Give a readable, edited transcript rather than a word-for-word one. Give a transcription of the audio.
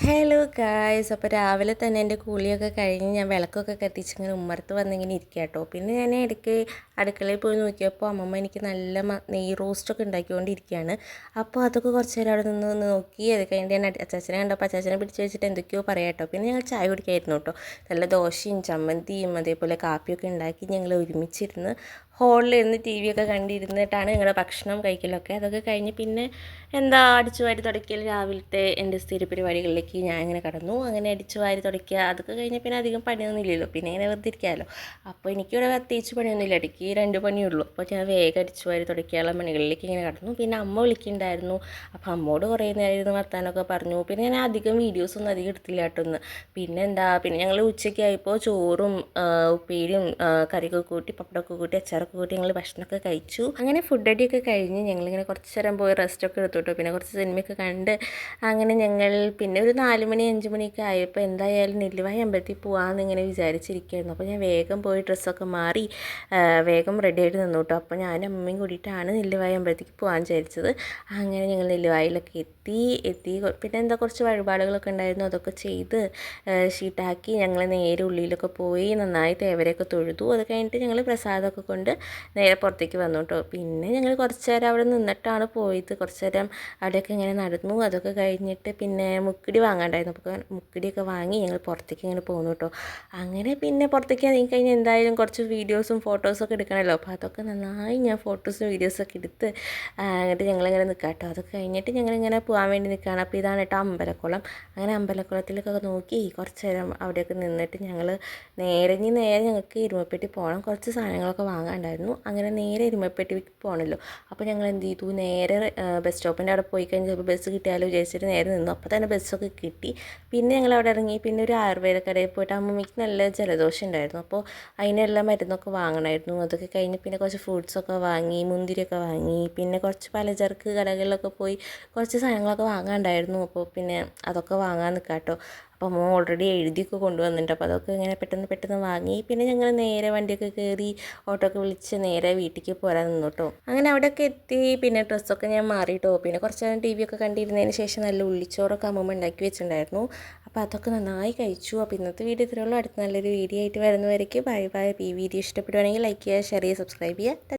Hello guys, അപ്പോൾ രാവിലെ തന്നെ എൻ്റെ കൂലിയൊക്കെ കഴിഞ്ഞ് ഞാൻ വിളക്കൊക്കെ കത്തിച്ച് ഇങ്ങനെ ഉമ്മറത്ത് വന്നിങ്ങനെ ഇരിക്കുക കേട്ടോ. പിന്നെ ഞാൻ ഇടയ്ക്ക് അടുക്കളയിൽ പോയി നോക്കിയപ്പോൾ അമ്മമ്മ എനിക്ക് നല്ല നെയ്യ് റോസ്റ്റൊക്കെ ഉണ്ടാക്കിക്കൊണ്ടിരിക്കുകയാണ്. അപ്പോൾ അതൊക്കെ കുറച്ച് നേരം അവിടെ നിന്ന് നോക്കി. അത് കഴിഞ്ഞിട്ട് ഞാൻ അച്ചാച്ചനെ കണ്ടപ്പോൾ അച്ചാച്ചനെ പിടിച്ച് വെച്ചിട്ട് എന്തൊക്കെയോ പറയാം കേട്ടോ. പിന്നെ ഞങ്ങൾ ചായ കുടിക്കായിരുന്നു കേട്ടോ. നല്ല ദോശയും ചമ്മന്തിയും അതേപോലെ കാപ്പിയൊക്കെ ഉണ്ടാക്കി ഞങ്ങൾ ഒരുമിച്ചിരുന്ന് ഹോളിലിരുന്ന് ടി വി ഒക്കെ കണ്ടിരുന്നിട്ടാണ് ഞങ്ങളുടെ ഭക്ഷണം കഴിക്കലൊക്കെ. അതൊക്കെ കഴിഞ്ഞ് പിന്നെ അടിച്ചു വാരി തുടയ്ക്കൽ രാവിലത്തെ എൻ്റെ സ്ഥിര പരിപാടികളിലേക്ക് ഞാൻ ഇങ്ങനെ കടന്നു. അങ്ങനെ അടിച്ചു വാരി തുടയ്ക്കുക അതൊക്കെ കഴിഞ്ഞ് പിന്നെ അധികം പണിയൊന്നുമില്ലല്ലോ, പിന്നെ ഇങ്ങനെ വെറുതെ ഇരിക്കാമല്ലോ. അപ്പോൾ എനിക്കിവിടെ പ്രത്യേകിച്ച് പണിയൊന്നുമില്ല, ഇടയ്ക്ക് 2 പണിയുള്ളൂ. അപ്പോൾ ഞാൻ വേഗം അടിച്ചു വാരി തുടയ്ക്കാനുള്ള പണികളിലേക്ക് ഇങ്ങനെ കടന്നു. പിന്നെ അമ്മ വിളിക്കുന്നുണ്ടായിരുന്നു. അപ്പോൾ അമ്മോട് കുറേ നേരം ഇരുന്ന് വർത്താനമൊക്കെ പറഞ്ഞു. പിന്നെ ഞാൻ അധികം വീഡിയോസൊന്നും അധികം എടുത്തില്ല കേട്ടൊന്ന്. പിന്നെ ഞങ്ങൾ ഉച്ചയ്ക്കായപ്പോൾ ചോറും ഉപ്പേരിയും കറിയൊക്കെ കൂട്ടി പപ്പടമൊക്കെ കൂട്ടി അച്ചാറൊക്കെ കൂട്ടി ഞങ്ങൾ ഭക്ഷണമൊക്കെ കഴിച്ചു. അങ്ങനെ ഫുഡ് അടിയൊക്കെ കഴിഞ്ഞ് ഞങ്ങളിങ്ങനെ കുറച്ച് നേരം പോയി റെസ്റ്റൊക്കെ എടുത്തു കേട്ടോ. പിന്നെ കുറച്ച് സിനിമയൊക്കെ കണ്ട് അങ്ങനെ ഞങ്ങൾ പിന്നെ ഒരു 4 മണി 5 മണിയൊക്കെ ആയപ്പോൾ എന്തായാലും നെല്ലിവായ അമ്പലത്തിൽ പോകാമെന്ന് ഇങ്ങനെ വിചാരിച്ചിരിക്കുകയായിരുന്നു. അപ്പോൾ ഞാൻ വേഗം പോയി ഡ്രസ്സൊക്കെ മാറി വേഗം റെഡി ആയിട്ട് നിന്നു കേട്ടോ. അപ്പോൾ ഞാനും അമ്മയും കൂടിയിട്ടാണ് നെല്ലിവായ അമ്പലത്തേക്ക് പോകാൻ വിചാരിച്ചത്. അങ്ങനെ ഞങ്ങൾ നെല്ലിവായിലൊക്കെ എത്തി പിന്നെ കുറച്ച് വഴിപാടുകളൊക്കെ ഉണ്ടായിരുന്നു, അതൊക്കെ ചെയ്ത് ഷീട്ടാക്കി ഞങ്ങൾ നേരെ ഉള്ളിലൊക്കെ പോയി നന്നായി തേവരെയൊക്കെ തൊഴുതു. അത് കഴിഞ്ഞിട്ട് ഞങ്ങൾ പ്രസാദമൊക്കെ കൊണ്ട് നേരെ പുറത്തേക്ക് വന്നു കേട്ടോ. പിന്നെ ഞങ്ങൾ കുറച്ച് നേരം അവിടെ നിന്നിട്ടാണ് പോയത്. കുറച്ച് നേരം അവിടെയൊക്കെ ഇങ്ങനെ നടന്നു. അതൊക്കെ കഴിഞ്ഞിട്ട് പിന്നെ മുക്കിടി വാങ്ങാണ്ടായിരുന്നു. അപ്പോൾ മുക്കിടിയൊക്കെ വാങ്ങി ഞങ്ങൾ പുറത്തേക്ക് ഇങ്ങനെ പോന്നു കേട്ടോ. അങ്ങനെ പിന്നെ പുറത്തേക്ക് ഇറങ്ങി കഴിഞ്ഞാൽ എന്തായാലും കുറച്ച് വീഡിയോസും ഫോട്ടോസൊക്കെ എടുക്കണമല്ലോ. അപ്പോൾ അതൊക്കെ നന്നായി ഞാൻ ഫോട്ടോസും വീഡിയോസൊക്കെ എടുത്ത് എന്നിട്ട് ഞങ്ങളിങ്ങനെ നിൽക്കാം കേട്ടോ. അതൊക്കെ കഴിഞ്ഞിട്ട് ഞങ്ങളിങ്ങനെ പോകാൻ വേണ്ടി നിൽക്കുകയാണ്. അപ്പോൾ ഇതാണ് കേട്ടോ അമ്പലക്കുളം. അങ്ങനെ അമ്പലക്കുളത്തിലൊക്കെ നോക്കി കുറച്ച് നേരം അവിടെയൊക്കെ നിന്നിട്ട് ഞങ്ങൾ നേരെ ഞങ്ങൾക്ക് എരുമപ്പെട്ടി പോകണം. കുറച്ച് സാധനങ്ങളൊക്കെ വാങ്ങാനുണ്ടായിരുന്നു. അങ്ങനെ നേരെ എരുമപ്പെട്ടിക്ക് പോകണമല്ലോ. അപ്പോൾ ഞങ്ങൾ എന്ത് ചെയ്തു, നേരെ ബസ് സ്റ്റോപ്പിൻ്റെ അവിടെ പോയി കഴിഞ്ഞാൽ ചിലപ്പോൾ ബസ് കിട്ടിയാലോ വിചാരിച്ചിട്ട് നേരെ നിന്നു. അപ്പോൾ തന്നെ ബസ്സൊക്കെ കിട്ടി. പിന്നെ ഞങ്ങൾ അവിടെ ഇറങ്ങി. പിന്നെ ഒരു ആയുർവേദ കടയിൽ പോയിട്ട് അമ്മമ്മയ്ക്ക് നല്ല ജലദോഷം ഉണ്ടായിരുന്നു. അപ്പോൾ അതിനുള്ള മരുന്നൊക്കെ വാങ്ങണമായിരുന്നു. അതൊക്കെ കഴിഞ്ഞ് പിന്നെ കുറച്ച് ഫ്രൂട്ട്സൊക്കെ വാങ്ങി, മുന്തിരിയൊക്കെ വാങ്ങി. പിന്നെ കുറച്ച് പലചരക്ക് കടകളിലൊക്കെ പോയി കുറച്ച് സാധനങ്ങളൊക്കെ വാങ്ങാനുണ്ടായിരുന്നു. അപ്പോൾ പിന്നെ അതൊക്കെ വാങ്ങാൻ നിൽക്കാം കേട്ടോ. അപ്പോൾ അമ്മ ഓൾറെഡി എഴുതിയൊക്കെ കൊണ്ടുവന്നിട്ടുണ്ട്. അപ്പോൾ അതൊക്കെ ഇങ്ങനെ പെട്ടെന്ന് വാങ്ങി. പിന്നെ ഞങ്ങൾ നേരെ വണ്ടിയൊക്കെ കയറി ഓട്ടോ ഒക്കെ വിളിച്ച് നേരെ വീട്ടിലേക്ക് പോരാൻ നിന്നു കേട്ടോ. അങ്ങനെ അവിടെയൊക്കെ എത്തി. പിന്നെ ഡ്രസ്സൊക്കെ ഞാൻ മാറിയിട്ടോ. പിന്നെ കുറച്ച് നേരം TV ഒക്കെ കണ്ടിരുന്നതിന് ശേഷം നല്ല ഉള്ളിച്ചോറൊക്കെ അമ്മമ്മ ഉണ്ടാക്കി വെച്ചിട്ടുണ്ടായിരുന്നു. അപ്പോൾ അതൊക്കെ നന്നായി കഴിച്ചു. അപ്പോൾ ഇന്നത്തെ വീഡിയോ ഇത്രയുള്ളൂ. അടുത്ത നല്ലൊരു വീഡിയോ ആയിട്ട് വരുന്നവരേക്ക് ബൈ ബൈ. ഈ വീഡിയോ ഇഷ്ടപ്പെടുവാണെങ്കിൽ ലൈക്ക് ചെയ്യുക, ഷെയർ ചെയ്യുക, സബ്സ്ക്രൈബ് ചെയ്യുക.